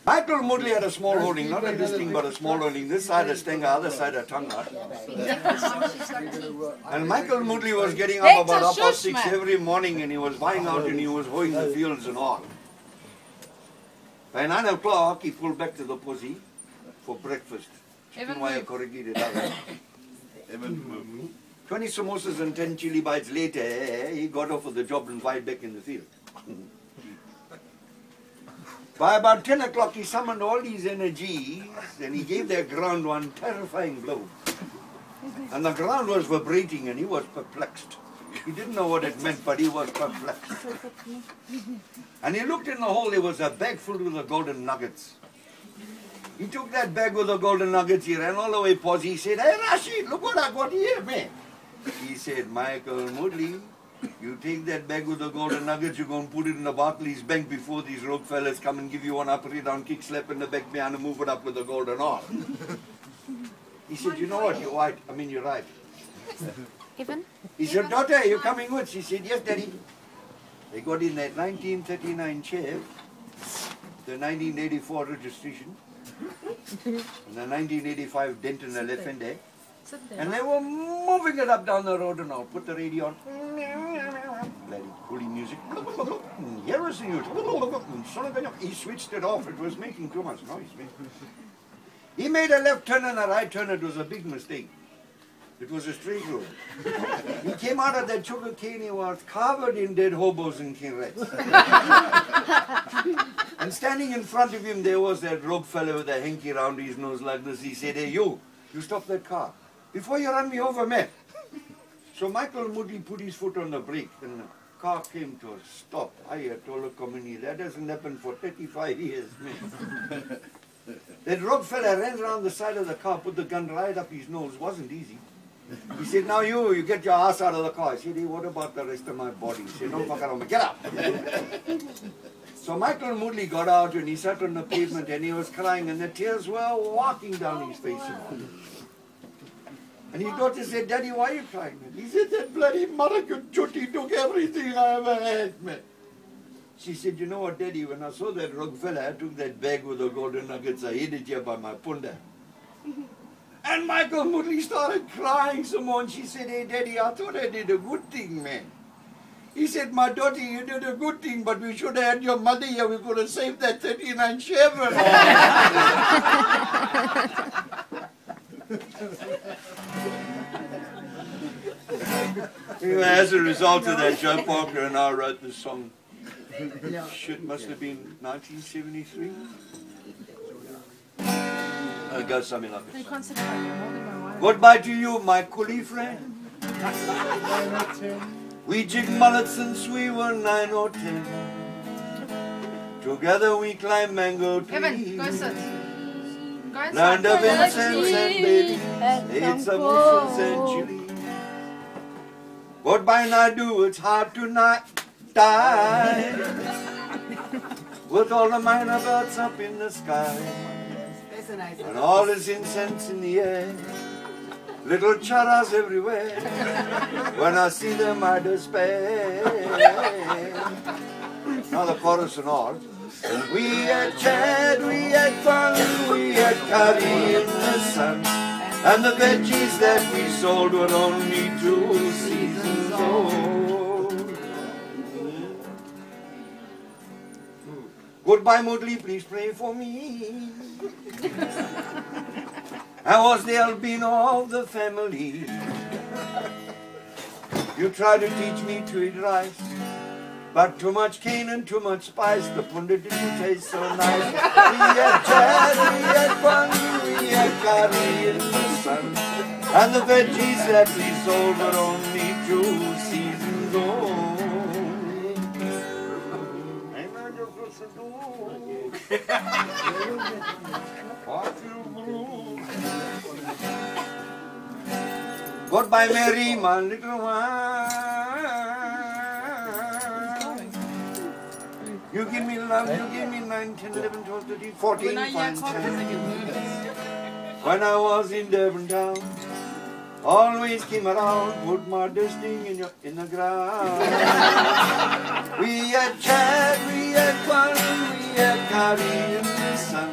Michael Moodley had a small holding, not a this thing, but a small holding. This side is Stenga, other side of Tonga. And Michael Moodley was getting up about 6:30 every morning, and he was vying out and he was hoeing the fields and all. By 9 o'clock, he pulled back to the posse for breakfast. Chicken wire corrugated oven. 20 samosas and 10 chili bites later, he got off of the job and vied back in the field. By about 10 o'clock, he summoned all his energies and he gave the ground one terrifying blow. And the ground was vibrating and he was perplexed. He didn't know what it meant, but he was perplexed. And he looked in the hole, there was a bag filled with the golden nuggets. He took that bag with the golden nuggets, he ran all the way past, he said, "Hey Rashid, look what I got here, man." He said, "Michael Moodley, you take that bag with the golden nuggets, you're going to put it in the Barclays Bank before these rogue fellas come and give you one upside down kick, slap in the back behind and move it up with the golden arm." He said, "You know what, you're right. Evan? He said, "Daughter, are you coming with?" She said, "Yes, Daddy." They got in that 1939 Chev, the 1984 registration, and the 1985 Denton Elephant, and they were moving it up down the road and all. Put the radio on. Bloody holy music. Here was the news. He switched it off. It was making too much noise. He made a left turn and a right turn. It was a big mistake. It was a straight road. He came out of that sugar cane. He was covered in dead hobos and king rats. And standing in front of him, there was that rogue fellow with a hanky around his nose like this. He said, "Hey, you stop that car. Before you run me over, man." So Michael Moodley put his foot on the brake and the car came to a stop. I told the community, that doesn't happen for 35 years, man. That rogue fella ran around the side of the car, put the gun right up his nose. Wasn't easy. He said, "Now you get your ass out of the car." I said, "Hey, what about the rest of my body?" He said, "No, fuck around me, get up." So Michael Moodley got out and he sat on the pavement and he was crying and the tears were walking down his face. And his daughter said, "Daddy, why are you crying?" He said, "That bloody Maracut Chutti took everything I ever had, man." She said, "You know what, Daddy, when I saw that rogue fella, I took that bag with the golden nuggets, I hid it here by my punda." And Michael Moodley started crying some more and she said, "Hey, Daddy, I thought I did a good thing, man." He said, "My daughter, you did a good thing, but we should have had your mother here. We could have saved that 39 Chevron." Anyway, as a result of that, Joe Parker and I wrote this song. Shit, must have been 1973. It goes something like this. "Goodbye to you, my coolie friend. We jig mullets since we were 9 or 10. Together we climbed mango trees. Evan, go sit. Learned of incense and babies, ate some mussels and chili. Goodbye, Naidu, it's hard to not die. With all the minor birds up in the sky, and all this incense in the air, little charas everywhere. When I see them, I despair." Now the chorus and all. "We had chat, we had fun, we had curry in the sun, and the veggies that we sold were only 2 seasons old. Goodbye, Moodley, please pray for me. I was the albino of the family. You tried to teach me to eat rice, but too much cane and too much spice, the punda didn't taste so nice. We had jazz, we had fun, we had curry in the sun, and the veggies that we sold were only 2 seasons old." Goodbye, Mary, my little one. You give me love, you give me 9, 10, 11, 12, 13, 14, fine, 10. When I was in Durban town, always came around, put my dusting in the ground. We had chat, we had fun, we had curry in the sun,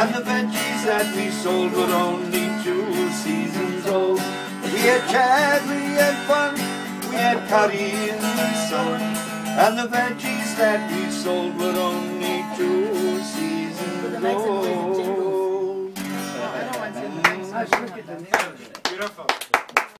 And the veggies that we sold were only 2 seasons old. We had chat, we had fun, we had curry in the sun. And the veggies that we sold were only 2 seasons old.